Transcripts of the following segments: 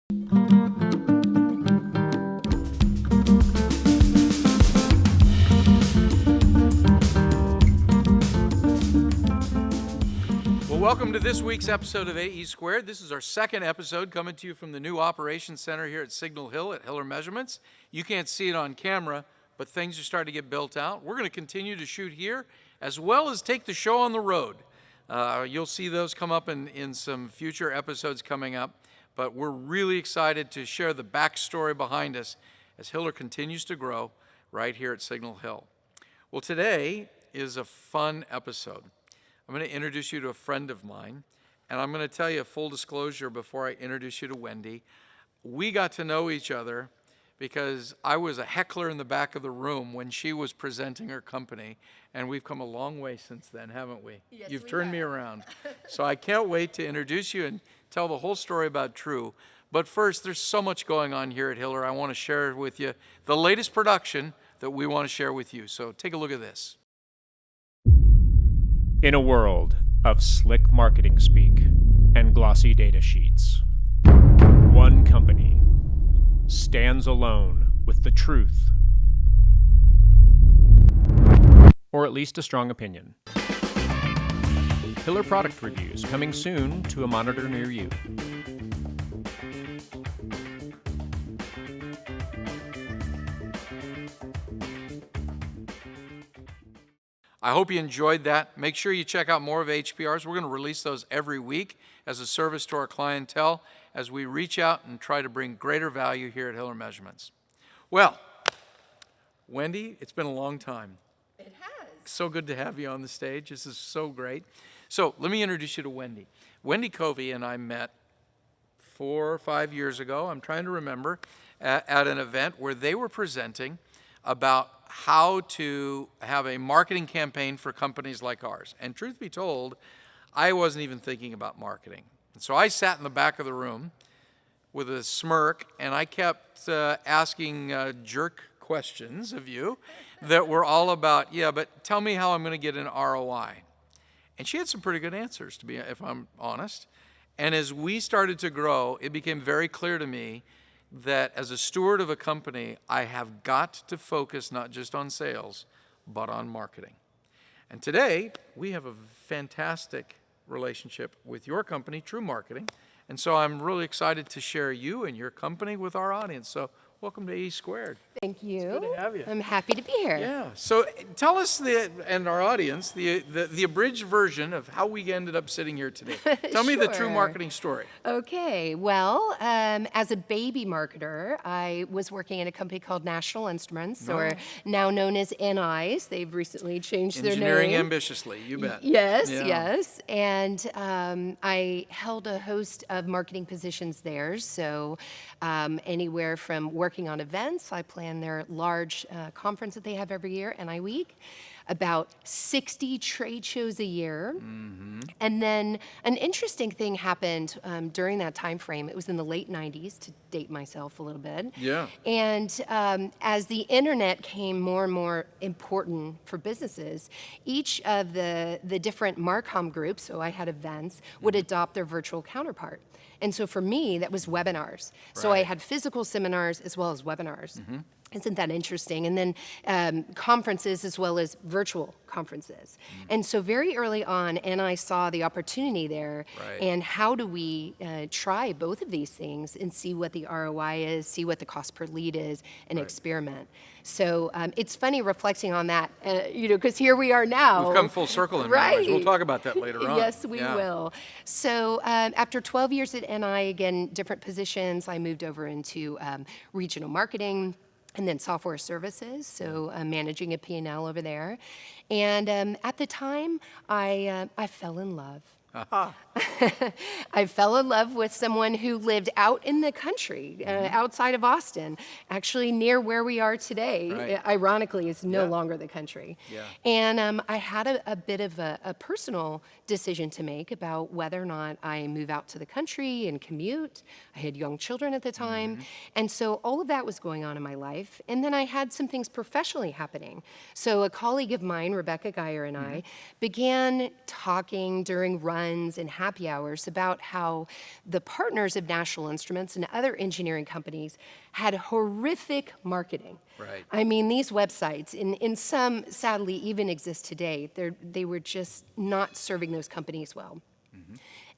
Well, welcome to this week's episode of AE Squared. This is our second episode coming to you from the new Operations Center here at Signal Hill at Hiller Measurements. You can't see it on camera, but things are starting to get built out. We're going to continue to shoot here as well as take the show on the road. You'll see those come up in some future episodes coming up, but we're really excited to share the backstory behind us as Hiller continues to grow right here at Signal Hill. Well, today is a fun episode. I'm going to introduce you to a friend of mine, and I'm going to tell you a full disclosure before I introduce you to Wendy. We got to know each other because I was a heckler in the back of the room when she was presenting her company, and we've come a long way since then, haven't we? Yes, You've we turned have. me around. So I can't wait to introduce you and tell the whole story about TREW. But first, there's so much going on here at Hiller. I want to share with you the latest production that we want to share with you. So take a look at this. In a world of slick marketing speak and glossy data sheets, one company stands alone with the truth, or at least a strong opinion. Hiller product reviews coming soon to a monitor near you. I hope you enjoyed that. Make sure you check out more of HPRs. We're going to release those every week as a service to our clientele as we reach out and try to bring greater value here at Hiller Measurements. Well, Wendy, it's been a long time. It has. So good to have you on the stage. This is so great. So let me introduce you to Wendy. Wendy Covey and I met 4 or 5 years ago, I'm trying to remember, at an event where they were presenting about how to have a marketing campaign for companies like ours. And truth be told, I wasn't even thinking about marketing. And so I sat in the back of the room with a smirk, and I kept asking jerk questions of you that were all about, yeah, but tell me how I'm going to get an ROI. And she had some pretty good answers, if I'm honest. And as we started to grow, it became very clear to me that as a steward of a company, I have got to focus not just on sales, but on marketing. And today, we have a fantastic relationship with your company, TREW Marketing. And so I'm really excited to share you and your company with our audience. So welcome to AE Squared. Thank you. It's good to have you. I'm happy to be here. Yeah. So tell us and our audience the abridged version of how we ended up sitting here today. Tell me the TREW Sure. Marketing story. Okay. Well, as a baby marketer, I was working at a company called National Instruments, or now known as NIs. They've recently changed their name. Engineering ambitiously, you bet. Yes, Yeah. yes. And I held a host of marketing positions there. So anywhere from working on events, I planned their large conference that they have every year, NI Week, about 60 trade shows a year. Mm-hmm. And then an interesting thing happened during that time frame. It was in the late 90s, to date myself a little bit. Yeah. And as the internet came more and more important for businesses, each of the different Marcom groups, so I had events, would adopt their virtual counterpart. And so for me, that was webinars. So I Right. had physical seminars as well as webinars. Mm-hmm. Isn't that interesting? And then conferences as well as virtual conferences. And so very early on, and I saw the opportunity there, Right. and how do we try both of these things and see what the ROI is, see what the cost per lead is, and experiment. So it's funny reflecting on that, because here we are now. We've come full circle in many ways. Right. We'll talk about that later on. Yes, we will. So after 12 years at NI, again, different positions, I moved over into regional marketing and then software services, so managing a P&L over there. And at the time, I fell in love. I fell in love with someone who lived out in the country, outside of Austin, actually near where we are today. Right. Ironically, it's no Yeah. longer the country. Yeah. And I had a bit of a personal decision to make about whether or not I move out to the country and commute. I had young children at the time. And so all of that was going on in my life. And then I had some things professionally happening. So a colleague of mine, Rebecca Geyer, and I began talking during runs runs and happy hours about how the partners of National Instruments and other engineering companies had horrific marketing. Right. I mean, these websites, in some sadly even exist today, they were just not serving those companies well.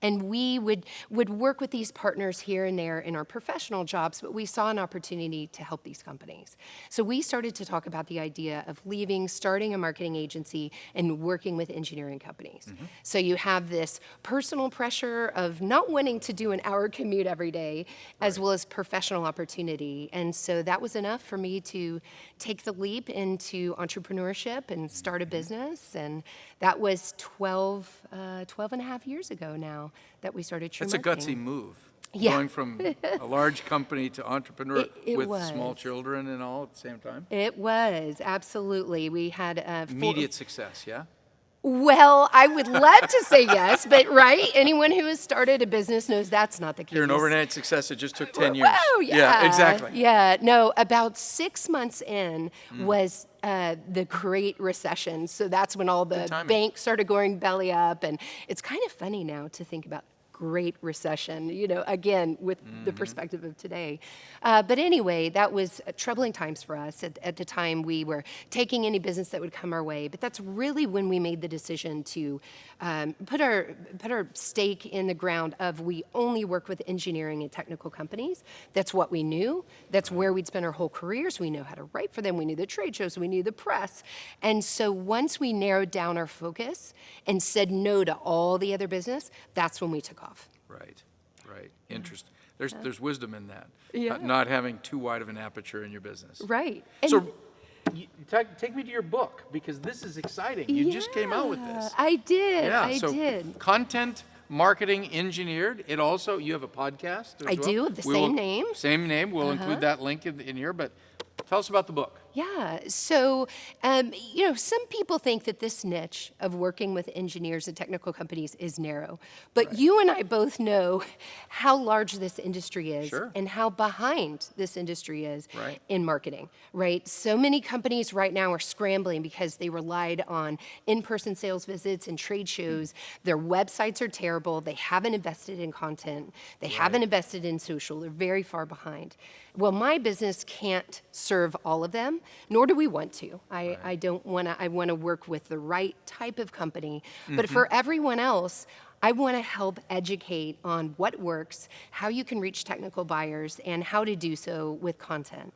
And we would work with these partners here and there in our professional jobs, but we saw an opportunity to help these companies. So we started to talk about the idea of leaving, starting a marketing agency, and working with engineering companies. So you have this personal pressure of not wanting to do an hour commute every day, as well as professional opportunity. And so that was enough for me to take the leap into entrepreneurship and start a business. And that was 12 and a half years ago now that we started TREW It's a Marketing. gutsy move. Yeah. Going from a large company to entrepreneur It with was. small children and all at the same time. It was, absolutely. We had Immediate success, yeah? Well, I would love to say yes, but right, anyone who has started a business knows that's not the case. You're an overnight success. It just took 10 years. Whoa, yeah. Exactly. Yeah, no, about 6 months in was the Great Recession. So that's when all the timing. banks started going belly up. And it's kind of funny now to think about Great Recession, again, with the perspective of today. But anyway, that was troubling times for us. At the time, we were taking any business that would come our way. But that's really when we made the decision to put our stake in the ground of we only work with engineering and technical companies. That's what we knew. That's where we'd spend our whole careers. We know how to write for them. We knew the trade shows. We knew the press. And so once we narrowed down our focus and said no to all the other business, that's when we took off. Right. Interesting. There's wisdom in that. Yeah. Not having too wide of an aperture in your business. Right. And So take me to your book, because this is exciting. You just came out with this. I did. Yeah, I so did. Content Marketing Engineered. It also, you have a podcast as I well? do, of the We will- same name. Same name. We'll include that link in here, but tell us about the book. Yeah. So, some people think that this niche of working with engineers and technical companies is narrow. But you and I both know how large this industry is Sure. and how behind this industry is Right. in marketing, right? So many companies right now are scrambling because they relied on in-person sales visits and trade shows. Their websites are terrible. They haven't invested in content. They haven't invested in social. They're very far behind. Well, my business can't serve all of them, nor do we want to. I don't want to. I want to work with the right type of company. But for everyone else, I want to help educate on what works, how you can reach technical buyers, and how to do so with content.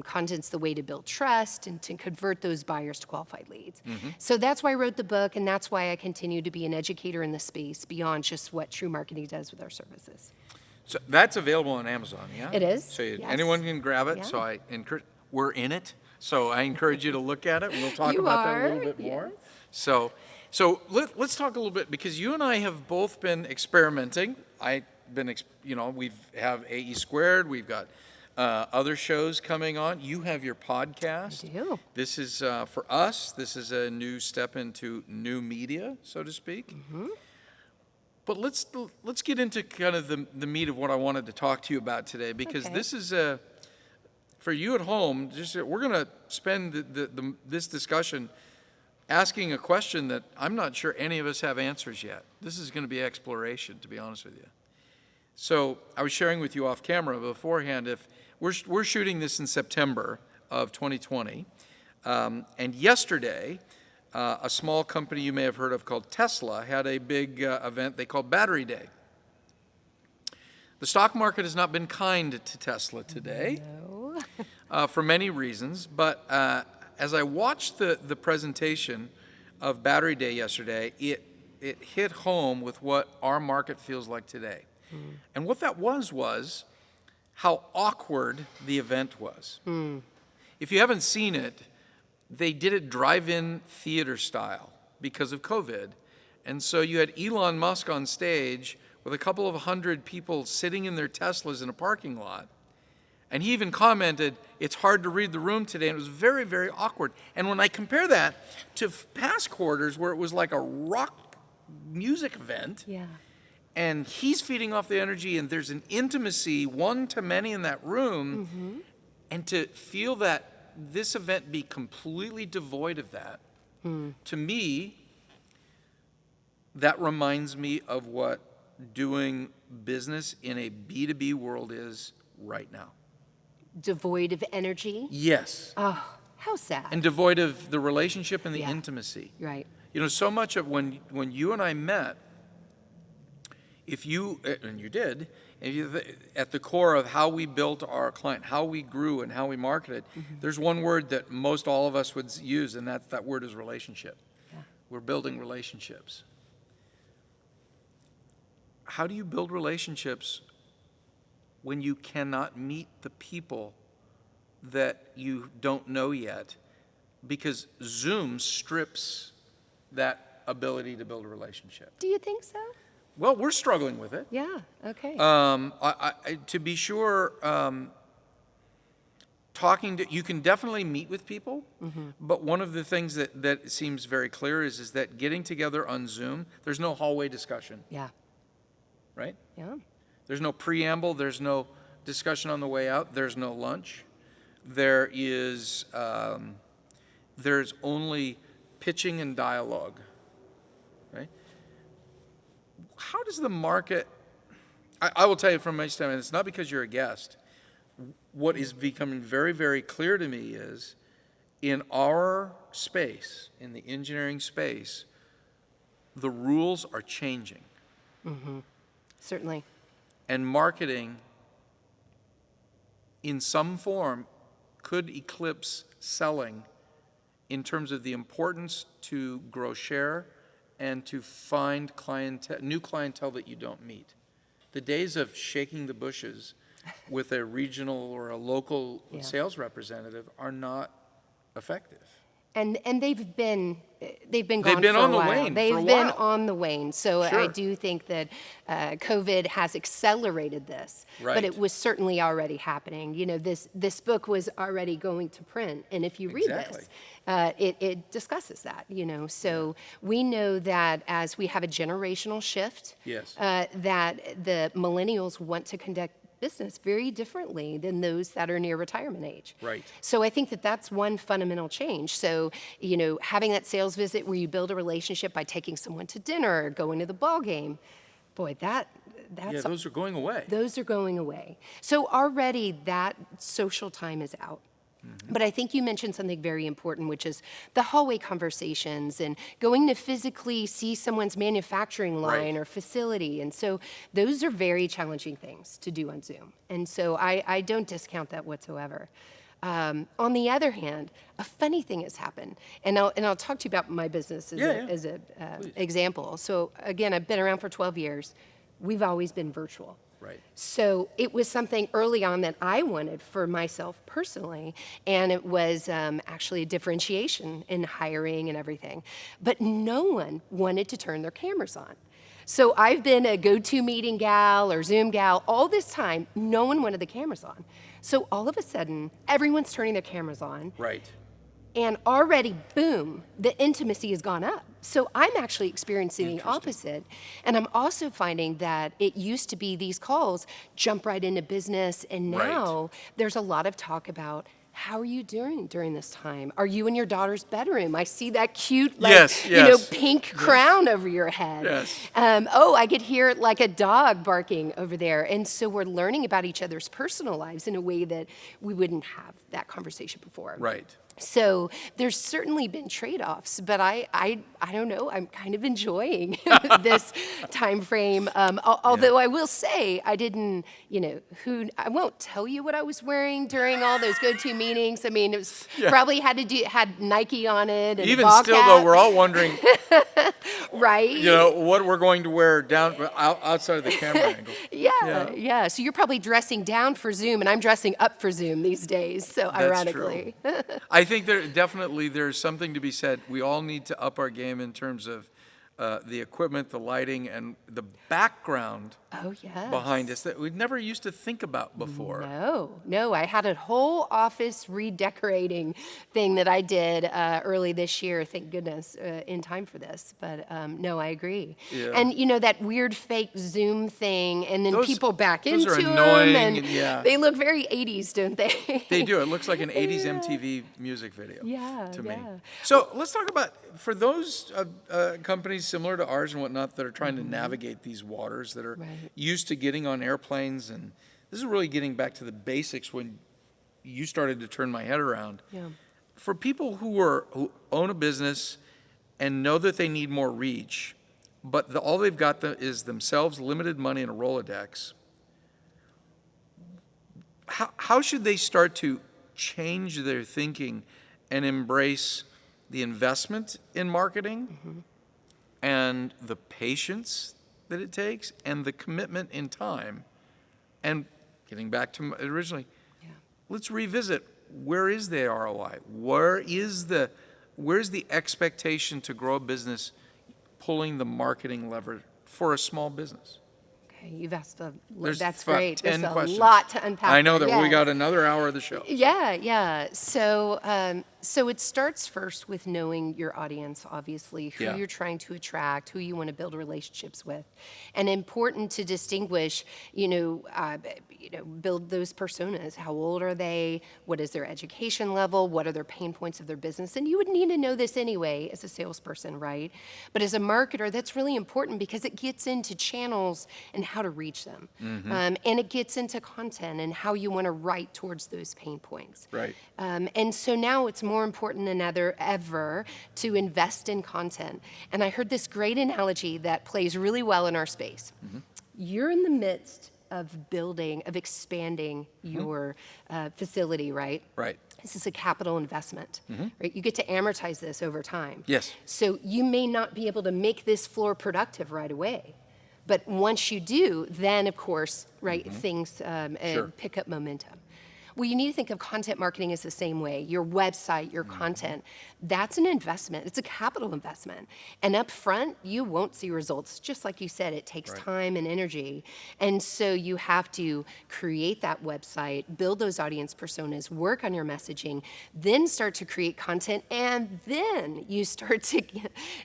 Content's the way to build trust and to convert those buyers to qualified leads. So that's why I wrote the book, and that's why I continue to be an educator in the space beyond just what TREW Marketing does with our services. So that's available on Amazon, yeah? It is, So yes. anyone can grab it. Yeah. So I encourage, we're in it. So I encourage you to look at it. We'll talk You about that a are, little bit more. yes. So let's talk a little bit, because you and I have both been experimenting. We have AE Squared. We've got other shows coming on. You have your podcast. I do. This is, for us, this is a new step into new media, so to speak. But let's get into kind of the meat of what I wanted to talk to you about today, because Okay. this is for you at home. We're going to spend this discussion asking a question that I'm not sure any of us have answers yet. This is going to be exploration, to be honest with you. So I was sharing with you off camera beforehand. If we're shooting this in September of 2020, and yesterday, a small company you may have heard of called Tesla had a big event they called Battery Day. The stock market has not been kind to Tesla today for many reasons, but as I watched the presentation of Battery Day yesterday, it hit home with what our market feels like today. And what that was how awkward the event was. If you haven't seen it, they did it drive-in theater style because of COVID. And so you had Elon Musk on stage with a couple of 100 people sitting in their Teslas in a parking lot. And he even commented, it's hard to read the room today. And it was very, very awkward. And when I compare that to past quarters where it was like a rock music event, and he's feeding off the energy and there's an intimacy, one to many in that room, and to feel that this event be completely devoid of that, to me, that reminds me of what doing business in a B2B world is right now. Devoid of energy? Yes. Oh, how sad. And devoid of the relationship and the Yeah. intimacy. Right. You know, so much of when you and I met, and you did, at the core of how we built our client, how we grew and how we marketed, there's one word that most all of us would use, and that word is relationship. Yeah. We're building relationships. How do you build relationships when you cannot meet the people that you don't know yet? Because Zoom strips that ability to build a relationship. Do you think so? Well, we're struggling with it. Yeah, okay. To be sure, you can definitely meet with people, but one of the things that seems very clear is that getting together on Zoom, there's no hallway discussion, Yeah, right? yeah. There's no preamble, there's no discussion on the way out, there's no lunch. There's only pitching and dialogue, right? How does the market, I will tell you from my standpoint, it's not because you're a guest. What is becoming very, very clear to me is in our space, in the engineering space, the rules are changing. Certainly. And marketing, in some form, could eclipse selling in terms of the importance to grow share and to find new clientele that you don't meet. The days of shaking the bushes with a regional or a local sales representative are not effective. And they've been gone They've been for on a the while. wane for They've a been while. on the wane. So I Sure. do think that COVID has accelerated this, Right. but it was certainly already happening. You know, this book was already going to print, and if you read Exactly. this, it discusses that. You know, so we know that as we have a generational shift, Yes. that the millennials want to conduct business very differently than those that are near retirement age. Right. So I think that that's one fundamental change. So, you know, having that sales visit where you build a relationship by taking someone to dinner or going to the ball game, boy, that's Those are going away. those are going away. So already that social time is out. But I think you mentioned something very important, which is the hallway conversations and going to physically see someone's manufacturing line Right. or facility. And so those are very challenging things to do on Zoom. And so I don't discount that whatsoever. On the other hand, a funny thing has happened, and I'll talk to you about my business as an example. So again, I've been around for 12 years. We've always been virtual. Right. So it was something early on that I wanted for myself personally, and it was actually a differentiation in hiring and everything. But no one wanted to turn their cameras on. So I've been a GoToMeeting gal or Zoom gal all this time. No one wanted the cameras on. So all of a sudden, everyone's turning their cameras on. Right. And already, boom, the intimacy has gone up. So I'm actually experiencing the opposite. And I'm also finding that it used to be these calls jump right into business. And now there's a lot of talk about, how are you doing during this time? Are you in your daughter's bedroom? I see that cute, pink crown over your head. Yes. I could hear like a dog barking over there. And so we're learning about each other's personal lives in a way that we wouldn't have that conversation before. Right. So there's certainly been trade-offs, but I don't know. I'm kind of enjoying this time frame. Although I will say I didn't, I won't tell you what I was wearing during all those go-to meetings. I mean, it was probably had Nike on it. And Even a ball still, cap. though, we're all wondering, right? what we're going to wear outside of the camera angle. Yeah. So you're probably dressing down for Zoom, and I'm dressing up for Zoom these days. So ironically. I think there's something to be said. We all need to up our game in terms of the equipment, the lighting, and the background Oh, yes. behind us that we'd never used to think about before. No, I had a whole office redecorating thing that I did early this year, thank goodness, in time for this. But no, I agree. Yeah. And that weird fake Zoom thing, and then people back those into are them, annoying, and yeah. they look very 80s, don't they? They do. It looks like an 80s MTV music video to me. Yeah. So let's talk about, for those companies similar to ours and whatnot that are trying to navigate these waters, that are Right. used to getting on airplanes, and this is really getting back to the basics when you started to turn my head around. Yeah. For people who own a business and know that they need more reach, but all they've got is themselves, limited money, and a Rolodex, how should they start to change their thinking and embrace the investment in marketing and the patience that it takes and the commitment in time? And getting back to originally, let's revisit, where is the ROI? Where's the expectation to grow a business pulling the marketing lever for a small business? Okay, you've asked There's that's 10 great. There's a questions. lot to unpack. I know that there, we yes. got another hour of the show. Yeah. So it starts first with knowing your audience, obviously, who you're trying to attract, who you want to build relationships with, and important to distinguish. Build those personas. How old are they? What is their education level? What are their pain points of their business? And you would need to know this anyway as a salesperson, right? But as a marketer, that's really important because it gets into channels and how to reach them, and it gets into content and how you want to write towards those pain points. Right. And so now it's more important than ever to invest in content. And I heard this great analogy that plays really well in our space. You're in the midst of expanding your facility, right? Right. This is a capital investment, right? You get to amortize this over time. Yes. So you may not be able to make this floor productive right away. But once you do, then of course, right, things pick up momentum. Well, you need to think of content marketing as the same way. Your website, your content, that's an investment. It's a capital investment. And up front, you won't see results. Just like you said, it takes time and energy. And so you have to create that website, build those audience personas, work on your messaging, then start to create content, and then you start to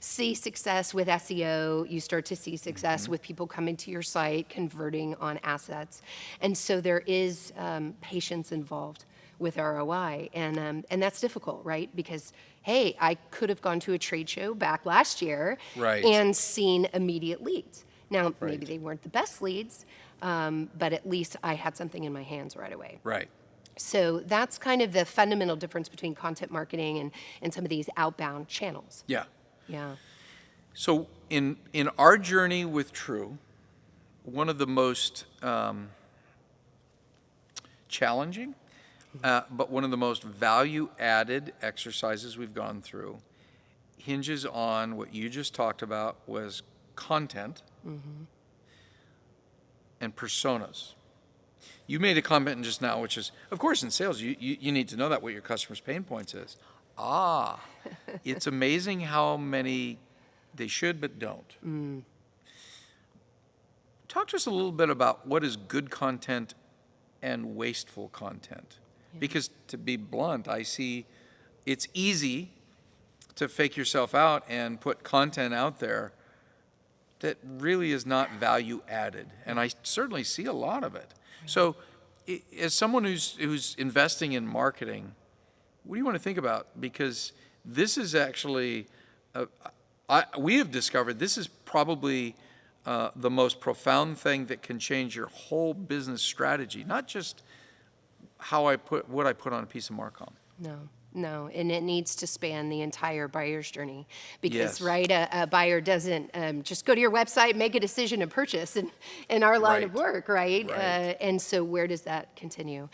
see success with SEO. You start to see success with people coming to your site, converting on assets. And so there is patience involved with ROI, and that's difficult, right? Because hey, I could have gone to a trade show back last year and seen immediate leads. Now maybe they weren't the best leads, but at least I had something in my hands right away. Right. So that's kind of the fundamental difference between content marketing and some of these outbound channels. Yeah. Yeah. So in our journey with TREW, one of the most challenging, but one of the most value-added exercises we've gone through hinges on what you just talked about, was content and personas. You made a comment just now, which is, of course, in sales, you need to know that, what your customer's pain points is. It's amazing how many they should but don't. Talk to us a little bit about what is good content and wasteful content. Because to be blunt, I see it's easy to fake yourself out and put content out there that really is not value added. And I certainly see a lot of it. So as someone who's investing in marketing, what do you want to think about? Because this is actually, we have discovered this is probably the most profound thing that can change your whole business strategy, not just what I put on a piece of Marcom. No, and it needs to span the entire buyer's journey because, Yes. right, a buyer doesn't just go to your website, make a decision to purchase in our line of work, right? And so where does that continue?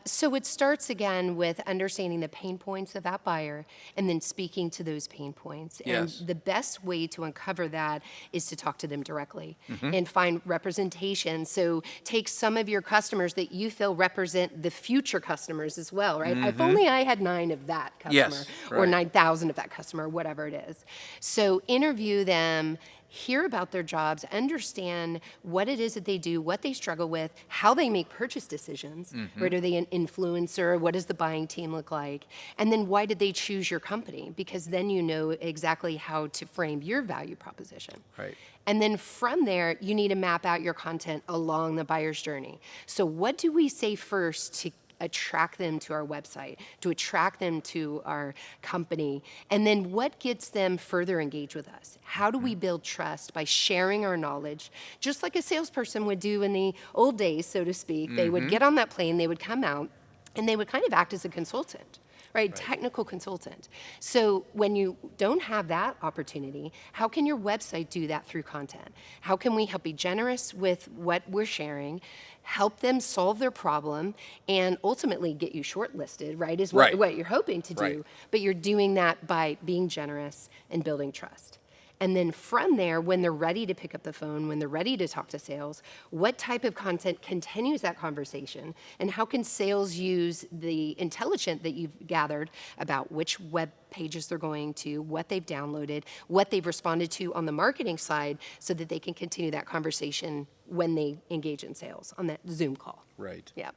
So it starts again with understanding the pain points of that buyer and then speaking to those pain points. Yes. And the best way to uncover that is to talk to them directly and find representation. So take some of your customers that you feel represent the future customers as well, right? If only I had 9 9 of that customer, Yes, or right. 9,000 of that customer, whatever it is. So interview them, hear about their jobs, understand what it is that they do, what they struggle with, how they make purchase decisions, right? Are they an influencer? What does the buying team look like? And then why did they choose your company? Because then you know exactly how to frame your value proposition. Right. And then from there, you need to map out your content along the buyer's journey. So what do we say first to attract them to our website, to attract them to our company? And then what gets them further engaged with us? How do we build trust? By sharing our knowledge, just like a salesperson would do in the old days, so to speak. They would get on that plane, they would come out, and they would kind of act as a consultant. Right, technical consultant. So when you don't have that opportunity, how can your website do that through content? How can we help be generous with what we're sharing, help them solve their problem, and ultimately get you shortlisted, right, is Right. what you're hoping to do. Right. But you're doing that by being generous and building trust. And then from there, when they're ready to pick up the phone, when they're ready to talk to sales, what type of content continues that conversation? And how can sales use the intelligence that you've gathered about which web pages they're going to, what they've downloaded, what they've responded to on the marketing side, so that they can continue that conversation when they engage in sales on that Zoom call? Right. Yeah.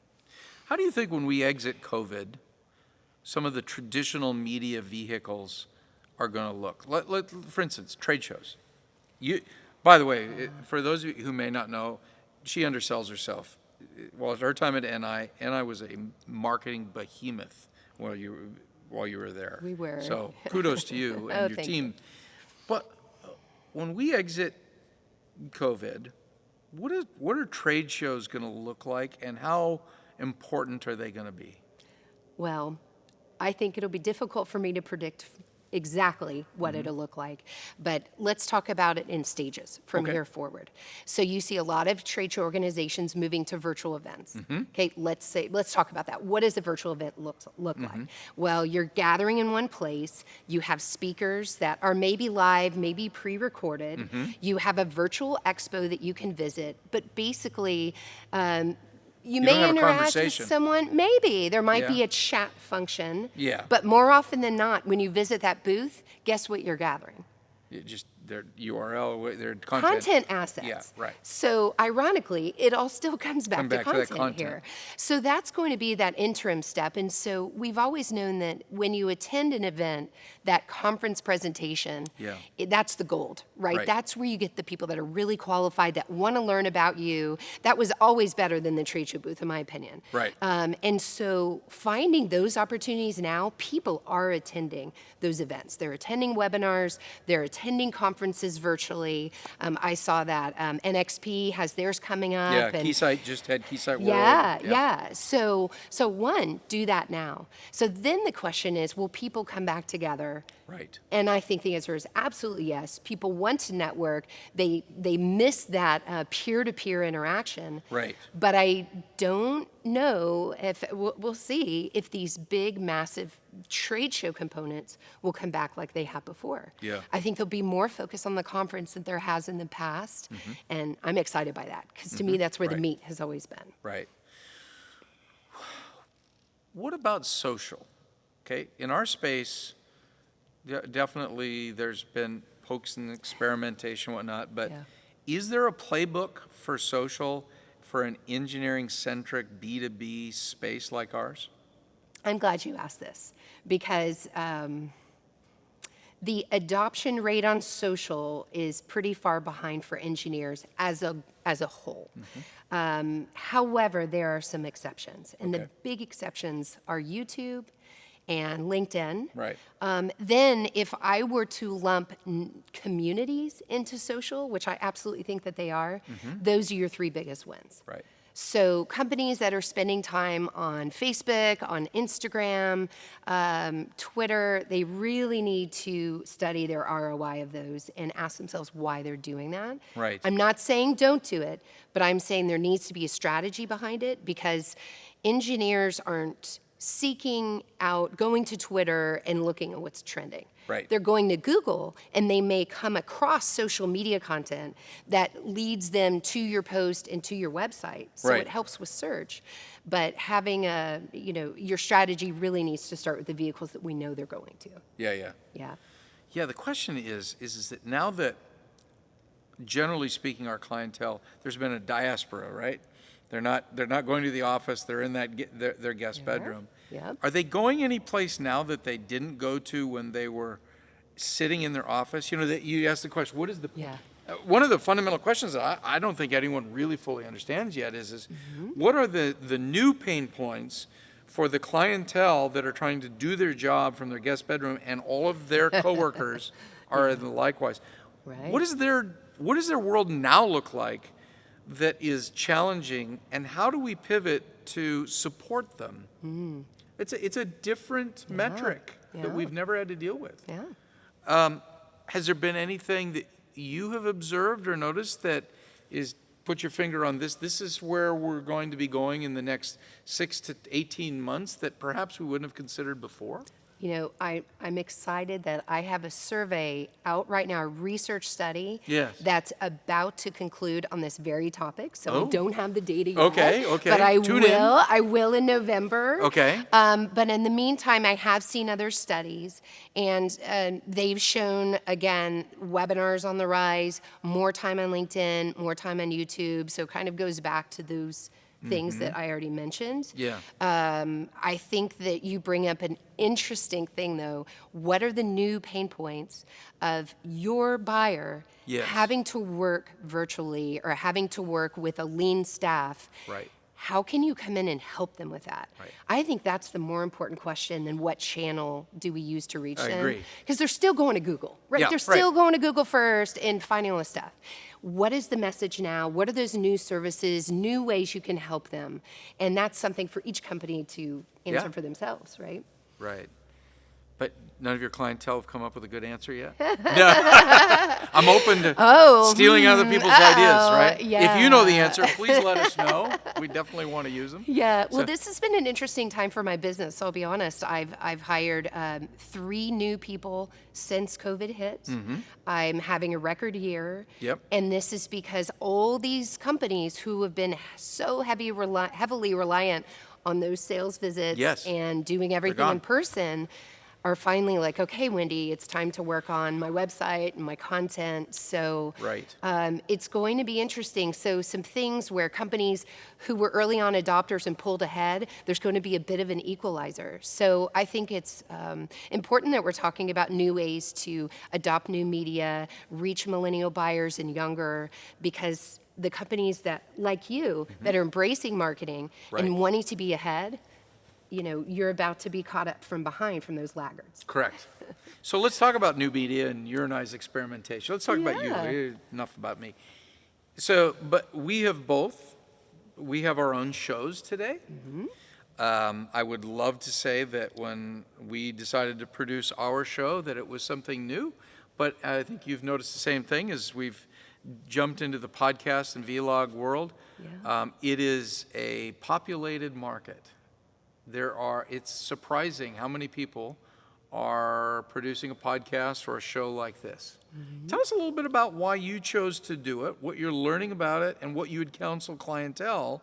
How do you think when we exit COVID, some of the traditional media vehicles are going to look? For instance, trade shows. By the way, for those of you who may not know, she undersells herself. Well, at her time at NI was a marketing behemoth while you were there. We were. So kudos to you and Oh, your thank team. you. But when we exit COVID, what are trade shows going to look like, and how important are they going to be? Well, I think it'll be difficult for me to predict exactly what it'll look like, but let's talk about it in stages from Okay. here forward. So you see a lot of trade show organizations moving to virtual events. Okay, let's talk about that. What does a virtual event look like? Well, you're gathering in one place. You have speakers that are maybe live, maybe pre-recorded. You have a virtual expo that you can visit, but basically, you don't may have a interact with conversation. someone, maybe. There might be Yeah. a chat function. Yeah. But more often than not, when you visit that booth, guess what you're gathering? Just their URL, their content. Content assets. Yeah, right. So ironically, it all still comes back, back to that content. here. So that's going to be that interim step. And so we've always known that when you attend an event, that conference presentation, Yeah. that's the gold, right? Right. That's where you get the people that are really qualified, that want to learn about you. That was always better than the trade show booth, in my opinion. Right. And so finding those opportunities now, people are attending those events. They're attending webinars, they're attending conferences virtually. I saw that NXP has theirs coming up. Yeah, and Keysight just had Keysight World. yeah. So one, do that now. So then the question is, will people come back together? Right. And I think the answer is absolutely yes. People want to network. They miss that peer-to-peer interaction. Right. But I don't know if we'll see if these big, massive trade show components will come back like they have before. Yeah. I think there'll be more focus on the conference than there has in the past, and I'm excited by that because to me that's where the Right. meat has always been. Right. What about social? Okay, in our space, definitely there's been pokes and experimentation and whatnot, but Yeah. is there a playbook for social for an engineering-centric B2B space like ours? I'm glad you asked this because the adoption rate on social is pretty far behind for engineers as a whole. However, there are some exceptions, and the Okay. big exceptions are YouTube and LinkedIn. Right. Then if I were to lump communities into social, which I absolutely think that they are, those are your three biggest wins. Right. So companies that are spending time on Facebook, on Instagram, Twitter, they really need to study their ROI of those and ask themselves why they're doing that. Right. I'm not saying don't do it, but I'm saying there needs to be a strategy behind it because engineers aren't seeking out, going to Twitter and looking at what's trending. Right. They're going to Google and they may come across social media content that leads them to your post and to your website. So Right. it helps with search. But having your strategy really needs to start with the vehicles that we know they're going to. Yeah. Yeah. Yeah, the question is that now that, generally speaking, our clientele, there's been a diaspora, right? They're not going to the office. They're in their guest bedroom. Yeah. Are they going any place now that they didn't go to when they were sitting in their office? You know, that you asked the question, what is the... Yeah. One of the fundamental questions that I don't think anyone really fully understands yet is what are the new pain points for the clientele that are trying to do their job from their guest bedroom and all of their coworkers are likewise? Right. What does their world now look like that is challenging, and how do we pivot to support them? It's a different metric that we've never had to deal with. Yeah. Has there been anything that you have observed or noticed that is, put your finger on this, this is where we're going to be going in the next 6 to 18 months that perhaps we wouldn't have considered before? You know, I'm excited that I have a survey out right now, a research study Yes. that's about to conclude on this very topic. So Oh. I don't have the data yet. Okay. But I Tune in. will. I will in November. Okay. But in the meantime, I have seen other studies, and they've shown, again, webinars on the rise, more time on LinkedIn, more time on YouTube. So it kind of goes back to those things that I already mentioned. Yeah. I think that you bring up an interesting thing, though. What are the new pain points of your buyer Yes. having to work virtually or having to work with a lean staff? Right. How can you come in and help them with that? Right. I think that's the more important question than what channel do we use to reach I them. agree. Because they're still going to Google, right? Yeah, They're right. still going to Google first and finding all this stuff. What is the message now? What are those new services, new ways you can help them? And that's something for each company to answer Yeah. for themselves, right? Right. But none of your clientele have come up with a good answer yet? No. I'm open to stealing other people's ideas, right? If you know the answer, please let us know. We definitely want to use them. Yeah, well, So- this has been an interesting time for my business. I'll be honest. I've hired 3 new people since COVID hit. I'm having a record year. Yep. And this is because all these companies who have been so heavily reliant on those sales visits Yes. and doing everything gone. in person are finally like, okay, Wendy, it's time to work on my website and my content. So Right. it's going to be interesting. So some things where companies who were early on adopters and pulled ahead, there's going to be a bit of an equalizer. So I think it's important that we're talking about new ways to adopt new media, reach millennial buyers and younger, because the companies that, like you, that are embracing marketing Right. and wanting to be ahead, you know, you're about to be caught up from behind from those laggards. Correct. So let's talk about new media and your and I's experimentation. Let's talk about Yeah. you. Enough about me. So, but we have our own shows today. I would love to say that when we decided to produce our show that it was something new, but I think you've noticed the same thing as we've jumped into the podcast and vlog world. Yeah. It is a populated market. It's surprising how many people are producing a podcast or a show like this. Tell us a little bit about why you chose to do it, what you're learning about it, and what you would counsel clientele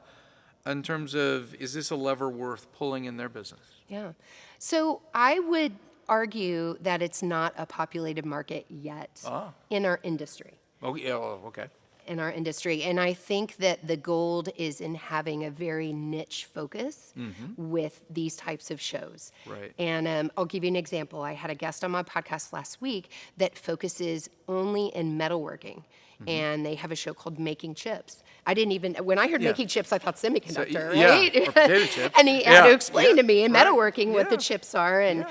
in terms of, is this a lever worth pulling in their business? Yeah. So I would argue that it's not a populated market yet in our industry. Oh, yeah, okay. In our industry. And I think that the gold is in having a very niche focus with these types of shows. Right. And I'll give you an example. I had a guest on my podcast last week that focuses only in metalworking. And they have a show called Making Chips. I didn't even, when I heard Yeah. Making Chips, I thought semiconductor, yeah, right? or potato chips. And he had Yeah, to explain to me in right. metalworking what the Yeah. chips are. And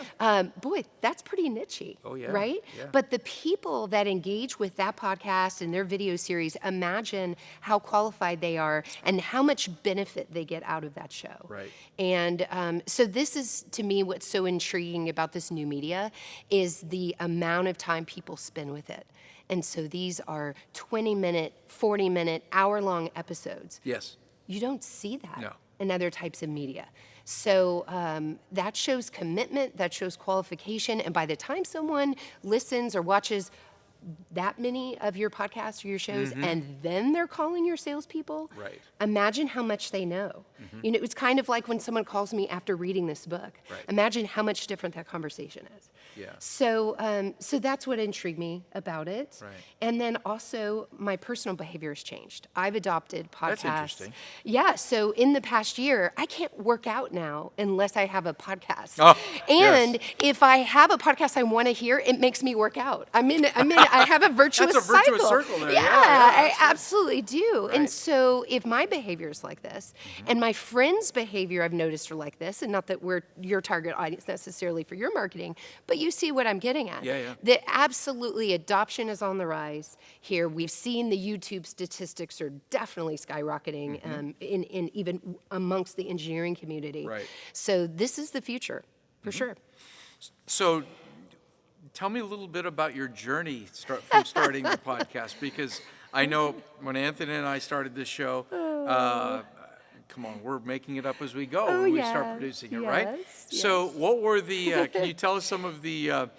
boy, that's pretty niche-y, Oh, yeah, right? yeah. But the people that engage with that podcast and their video series, imagine how qualified they are and how much benefit they get out of that show. Right. And so this is, to me, what's so intriguing about this new media is the amount of time people spend with it. And so these are 20-minute, 40-minute, hour-long episodes. Yes. You don't see that. No. and other types of media. So that shows commitment, that shows qualification, and by the time someone listens or watches that many of your podcasts or your shows, and then they're calling your salespeople, Right. imagine how much they know. You know, it's kind of like when someone calls me after reading this book. Right. Imagine how much different that conversation is. Yeah. So, so that's what intrigued me about it. Right. And then also my personal behavior has changed. I've adopted podcasts. That's interesting. Yeah. So in the past year, I can't work out now unless I have a podcast. Oh, And yes. if I have a podcast I want to hear, it makes me work out. I have a virtuous That's a virtuous cycle. circle there. Yeah, Yeah, I absolutely. absolutely do. Right. And so if my behavior is like this, and my friends' behavior I've noticed are like this, and not that we're your target audience necessarily for your marketing, but you see what I'm getting at. Yeah, yeah. That absolutely adoption is on the rise here. We've seen the YouTube statistics are definitely skyrocketing in even amongst the engineering community. Right. So this is the future, for sure. So tell me a little bit about your journey from starting the podcast, because I know when Anthony and I started this show, come on, we're making it up as we go when we start producing it, right? Yes, So what were the, can you tell us some of the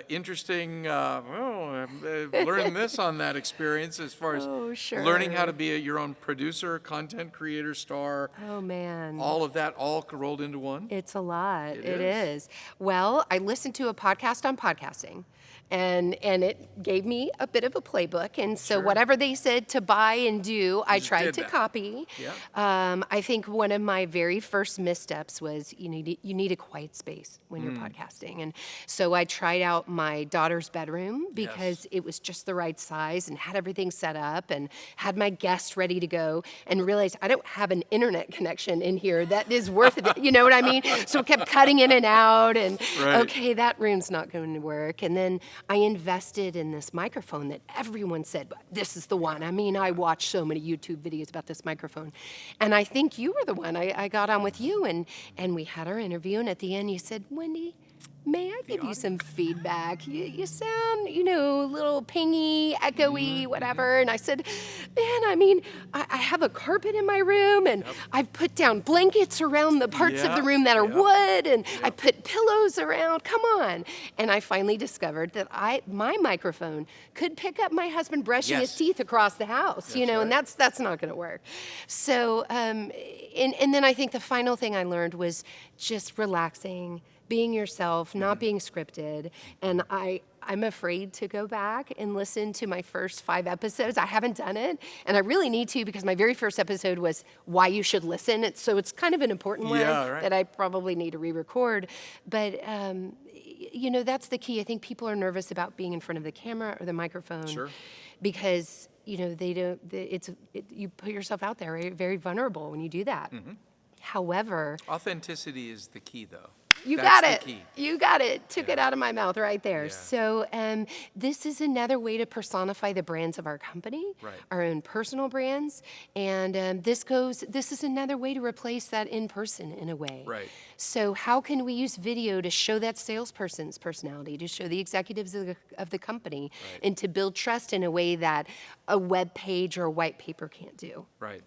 interesting, learn this on that experience as far as learning how to be your own producer, content creator, star, Oh, man. all of that all rolled into one? It's a lot. It is. is. Well, I listened to a podcast on podcasting, and it gave me a bit of a playbook. And so whatever they said to buy and do, I tried did to that. copy. Yeah. I think one of my very first missteps was you need a quiet space when you're podcasting. And so I tried out my daughter's bedroom because it was just the right size and had everything set up and had my guest ready to go, and realized I don't have an internet connection in here that is worth it. You know what I mean? So I kept cutting in and out, and Right. okay, that room's not going to work. And then I invested in this microphone that everyone said, this is the one. I mean, I watched so many YouTube videos about this microphone. And I think you were the one. I got on with you, and we had our interview, and at the end you said, Wendy, may I give you some feedback? You sound, a little pingy, echoey, whatever. And I said, man, I mean, I have a carpet in my room, and I've put down blankets around the parts of the room that are wood, and I put pillows around. Come on. And I finally discovered that my microphone could pick up my husband brushing his teeth across the house, and that's not going to work. So, and then I think the final thing I learned was just relaxing, being yourself, not being scripted. And I'm afraid to go back and listen to my first 5 episodes. I haven't done it, and I really need to, because my very first episode was why you should listen. So it's kind of an important one that I probably need to re-record. But that's the key. I think people are nervous about being in front of the camera or the microphone because they don't. You put yourself out there, right? Very vulnerable when you do that. However, Authenticity is the key, though. You That's got the it. key. You got it. Took it out of my mouth right there. Yeah. So this is another way to personify the brands of our company, our own personal brands, and this is another way to replace that in person in a way. Right. So how can we use video to show that salesperson's personality, to show the executives of the company, and to build trust in a way that a web page or a white paper can't do? Right.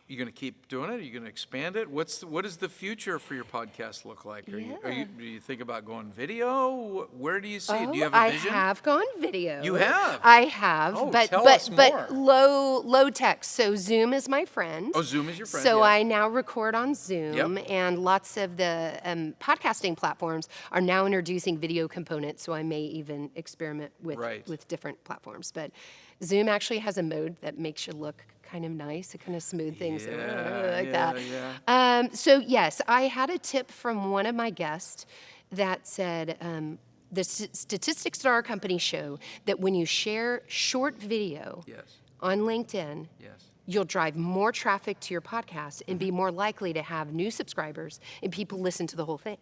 You going to keep doing it? Are you going to expand it? What does the future for your podcast look like? Do you think about going video? Where do you see it? Do you have a vision? I have gone video. You have? I have, Oh, but tell us but more. low tech. So Zoom is my friend. Oh, Zoom is your friend. So yeah. I now record on Zoom, and lots of the podcasting platforms are now introducing video components. So I may even experiment with different platforms. But Zoom actually has a mode that makes you look kind of nice. It kind of smooth things that. Yeah. So yes, I had a tip from one of my guests that said, the statistics at our company show that when you share short video on LinkedIn, you'll drive more traffic to your podcast and be more likely to have new subscribers and people listen to the whole thing.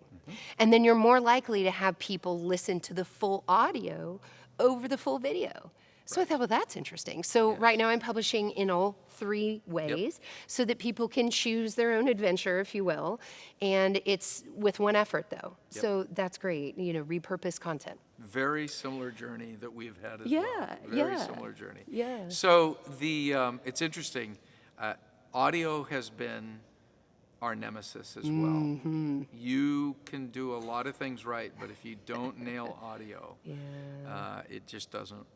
And then you're more likely to have people listen to the full audio over the full video. So I thought, well, that's interesting. So right now I'm publishing in all 3 ways so that people can choose their own adventure, if you will. And it's with one effort, though. So that's great, repurpose content. Very similar journey that we've had as well. Very similar journey. Yeah. So it's interesting. audio has been our nemesis as well. You can do a lot of things right, but if you don't nail audio, it just doesn't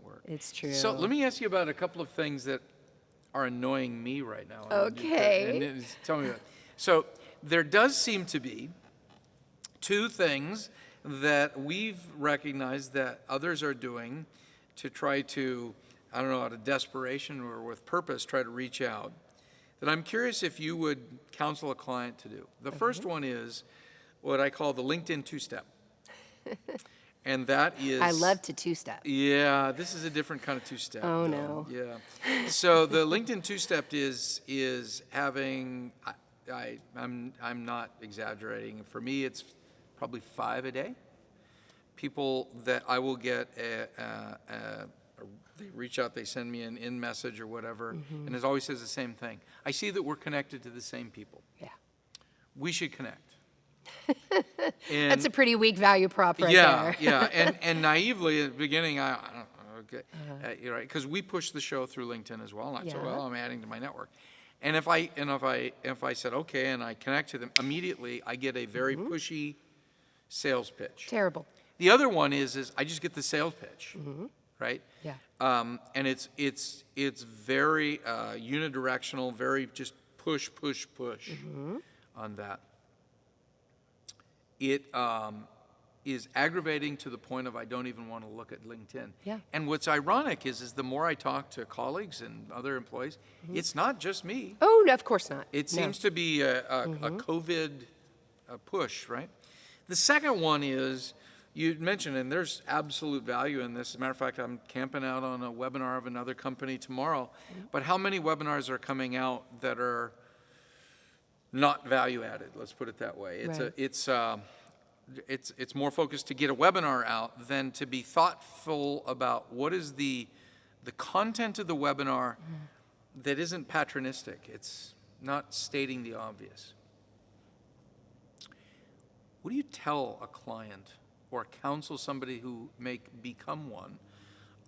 work. It's true. So let me ask you about a couple of things that are annoying me right now. Okay. And tell me about it. So there does seem to be two things that we've recognized that others are doing to try to, I don't know, out of desperation or with purpose, try to reach out, that I'm curious if you would counsel a client to do. The first one is what I call the LinkedIn two-step. And that is... I love to two-step. Yeah, this is a different kind of two-step. Oh, though. no. Yeah. So the LinkedIn two-step is having, I'm not exaggerating. For me, it's probably 5 a day. People that I will get they reach out, they send me an in message or whatever, and it always says the same thing. I see that we're connected to the same people. Yeah. We should connect. That's a pretty weak value prop right there. Yeah. And naively at the beginning, I don't know, okay, you're right, because we push the show through LinkedIn as well, and I said, well, I'm adding to my network. And if I said okay, and I connect to them immediately, I get a very pushy sales pitch. Terrible. The other one is I just get the sales pitch, right? Yeah. And it's very unidirectional, very just push on that. It is aggravating to the point of I don't even want to look at LinkedIn. Yeah. And what's ironic is the more I talk to colleagues and other employees, it's not just me. Oh, no, of course not. It seems to be a COVID push, right? The second one is, you mentioned, and there's absolute value in this. As a matter of fact, I'm camping out on a webinar of another company tomorrow. But how many webinars are coming out that are not value added? Let's put it that way. It's more focused to get a webinar out than to be thoughtful about what is the content of the webinar that isn't patronistic. It's not stating the obvious. What do you tell a client or counsel somebody who may become one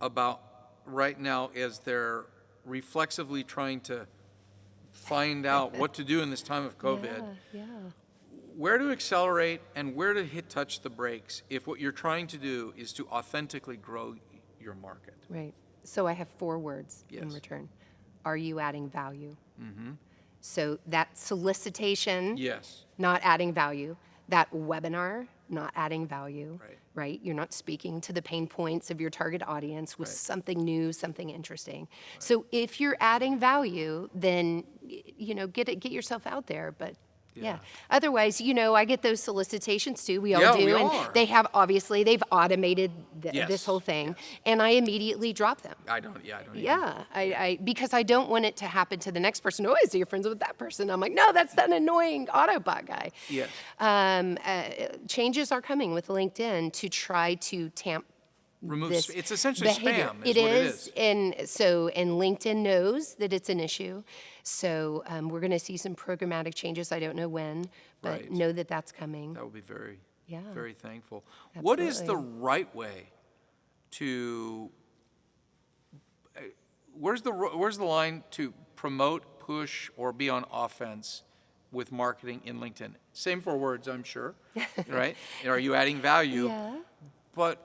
about right now as they're reflexively trying to find out what to do in this time of COVID? Yeah. Where to accelerate and where to touch the brakes if what you're trying to do is to authentically grow your market? Right. So I have 4 words in Yes. return. Are you adding value? So that solicitation, Yes. not adding value. That webinar, not adding value, Right. You're not speaking to the pain points of your target audience with something new, something interesting. So if you're adding value, then, get yourself out there. But yeah. Otherwise, I get those solicitations too. We all Yeah, do. we And all are. they've automated Yes. this whole thing. And I immediately drop them. I don't either. Yeah, I because I don't want it to happen to the next person. Oh, I see you're friends with that person. I'm like, no, that's that annoying Autobot guy. Yes. Changes are coming with LinkedIn to try to tamp Remove. this It's essentially behavior. spam. Is what it is. And LinkedIn knows that it's an issue. So we're going to see some programmatic changes. I don't know when, but Right. know that that's coming. That would be very, Yeah. very thankful. What is the Absolutely. right way to? Where's the line to promote, push, or be on offense with marketing in LinkedIn? Same 4 words, I'm sure, right? Are you adding value? Yeah. But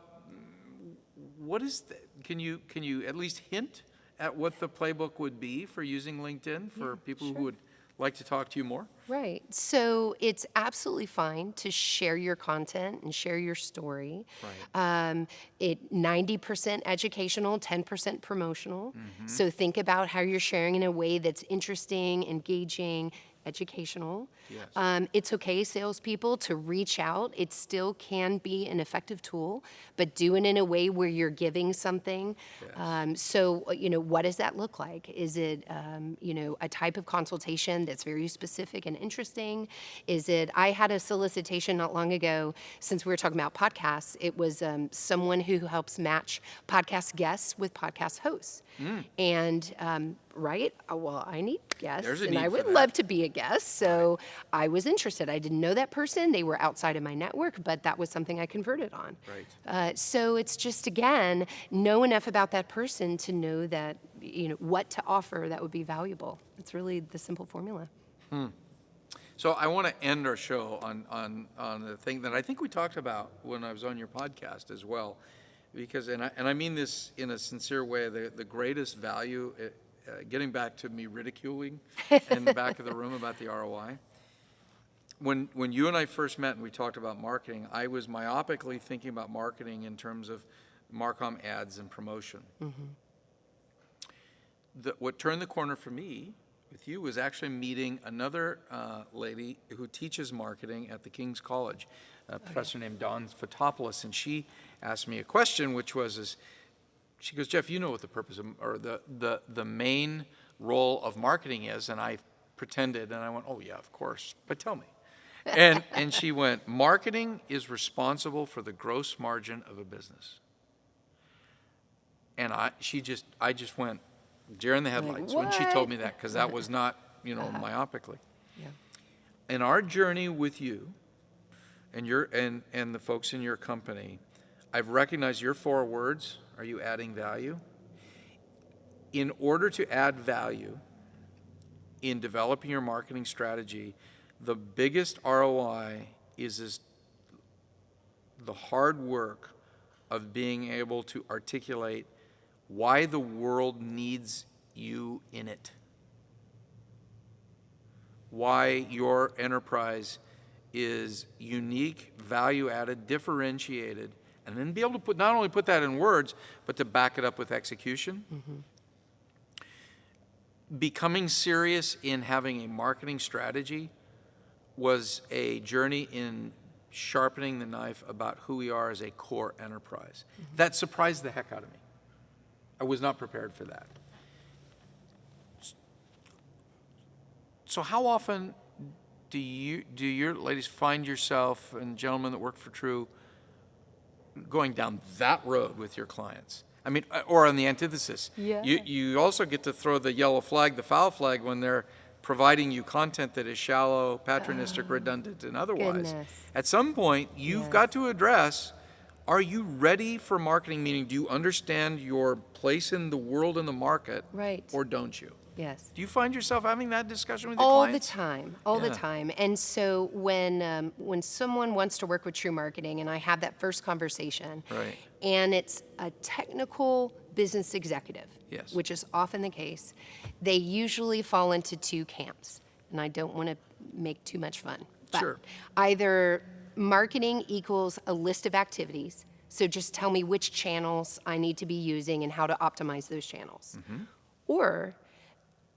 what is can you at least hint at what the playbook would be for using LinkedIn for people who would like to talk to you more? Right. So it's absolutely fine to share your content and share your story. Right. 90% educational, 10% promotional. So think about how you're sharing in a way that's interesting, engaging, educational. Yes. It's okay, salespeople, to reach out. It still can be an effective tool, but do it in a way where you're giving something. So, what does that look like? Is it, a type of consultation that's very specific and interesting? Is it, I had a solicitation not long ago, since we were talking about podcasts, it was someone who helps match podcast guests with podcast hosts. And right? Well, I need guests, There's a and need I for would that. love to be a guest. So I was interested. I didn't know that person. They were outside of my network, but that was something I converted on. Right. So it's just, again, know enough about that person to know that, what to offer that would be valuable. It's really the simple formula. So I want to end our show on the thing that I think we talked about when I was on your podcast as well, because and I mean this in a sincere way. The greatest value, getting back to me ridiculing in the back of the room about the ROI. When you and I first met and we talked about marketing, I was myopically thinking about marketing in terms of Marcom ads and promotion. What turned the corner for me with you was actually meeting another lady who teaches marketing at the King's College, a professor named Dawn Fotopoulos, and she asked me a question, which was, she goes, Jeff, you know what the purpose of, or the main role of marketing is, and I pretended, and I went, oh yeah, of course, but tell me. And she went, marketing is responsible for the gross margin of a business. And I just went deer in the headlights when she told me that, because that was not, myopically. Yeah. In our journey with you and the folks in your company, I've recognized your 4 words. Are you adding value? In order to add value in developing your marketing strategy, the biggest ROI is the hard work of being able to articulate why the world needs you in it. Why your enterprise is unique, value-added, differentiated, and then be able to not only put that in words, but to back it up with execution. Becoming serious in having a marketing strategy was a journey in sharpening the knife about who we are as a core enterprise. That surprised the heck out of me. I was not prepared for that. So how often do your ladies find yourself, and gentlemen that work for TREW, going down that road with your clients? I mean, or on the antithesis. Yeah. You also get to throw the yellow flag, the foul flag, when they're providing you content that is shallow, patronistic, redundant, and otherwise. Goodness. At some point, you've got to address, are you ready for marketing? Meaning, do you understand your place in the world and the market? Right. Or don't you? Yes. Do you find yourself having that discussion with your All clients? the time, all the Yeah. time. And so when someone wants to work with TREW Marketing, and I have that first conversation, Right. and it's a technical business executive, Yes. which is often the case, they usually fall into 2 camps. And I don't want to make too much fun. But Sure. either marketing equals a list of activities, so just tell me which channels I need to be using and how to optimize those channels. Or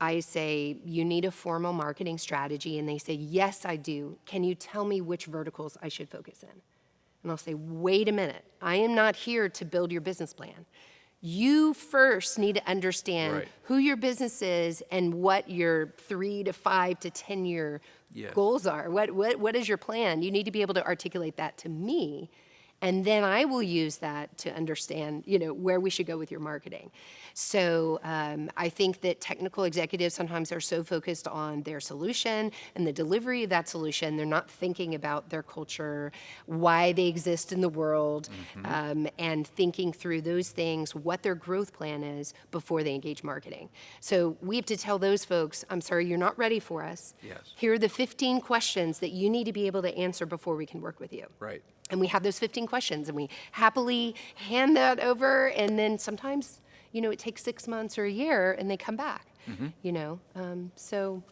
I say, you need a formal marketing strategy, and they say, yes, I do. Can you tell me which verticals I should focus in? And I'll say, wait a minute. I am not here to build your business plan. You first need to understand Right. who your business is and what your 3 to 5 to 10 year Yes. goals are. What is your plan? You need to be able to articulate that to me. And then I will use that to understand, where we should go with your marketing. So I think that technical executives sometimes are so focused on their solution and the delivery of that solution, they're not thinking about their culture, why they exist in the world, and thinking through those things, what their growth plan is before they engage marketing. So we have to tell those folks, I'm sorry, you're not ready for us. Yes. Here are the 15 questions that you need to be able to answer before we can work with you. Right. And we have those 15 questions, and we happily hand that over, and then sometimes, it takes 6 months or a year, and they come back, so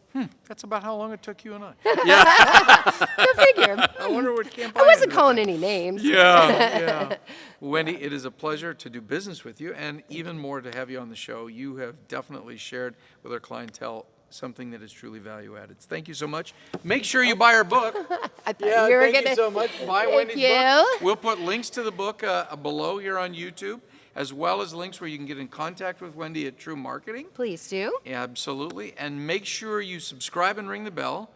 That's about how long it took you and I. go figure. I wonder what camp I wasn't ended up calling in. any names. Yeah. Wendy, it is a pleasure to do business with you, and even more to have you on the show. You have definitely shared with our clientele something that is truly value added. Thank you so much. Make sure you buy our book. I thought you were thank gonna. you so much. Buy Thank Wendy's you. book. We'll put links to the book below here on YouTube, as well as links where you can get in contact with Wendy at TREW Marketing. Please do. Absolutely. And make sure you subscribe and ring the bell,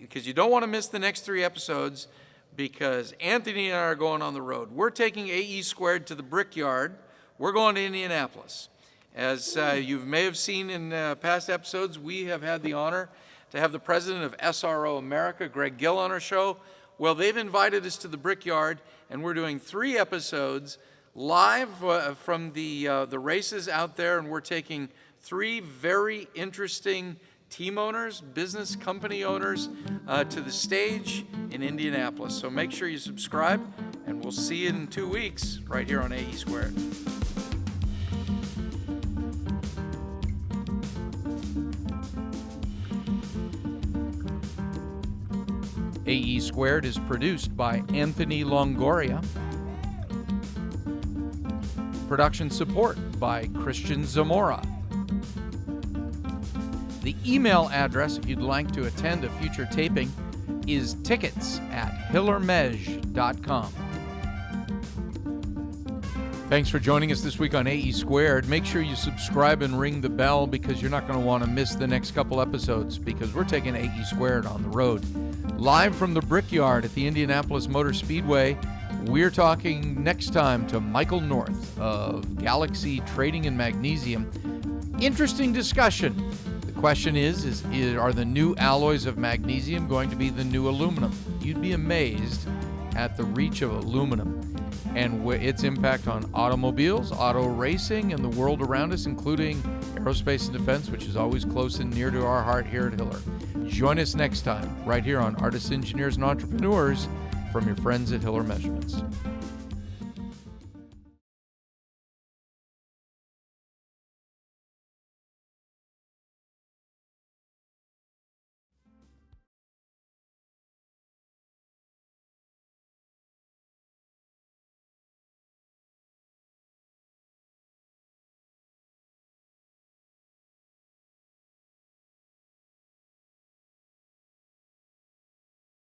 because you don't want to miss the next 3 episodes, because Anthony and I are going on the road. We're taking AE Squared to the Brickyard. We're going to Indianapolis. As you may have seen in past episodes, we have had the honor to have the president of SRO America, Greg Gill, on our show. Well, they've invited us to the Brickyard, and we're doing 3 episodes live from the races out there, and we're taking 3 very interesting team owners, business company owners, to the stage in Indianapolis. So make sure you subscribe, and we'll see you in 2 weeks right here on AE Squared. AE Squared is produced by Anthony Longoria. Production support by Christian Zamora. The email address, if you'd like to attend a future taping, is tickets@hillermej.com. Thanks for joining us this week on AE Squared. Make sure you subscribe and ring the bell because you're not going to want to miss the next couple episodes because we're taking AE Squared on the road. Live from the Brickyard at the Indianapolis Motor Speedway, we're talking next time to Michael North of Galaxy Trading in Magnesium. Interesting discussion. The question is are the new alloys of magnesium going to be the new aluminum? You'd be amazed at the reach of aluminum and its impact on automobiles, auto racing, and the world around us, including aerospace and defense, which is always close and near to our heart here at Hiller. Join us next time, right here on Artists, Engineers, and Entrepreneurs from your friends at Hiller Measurements.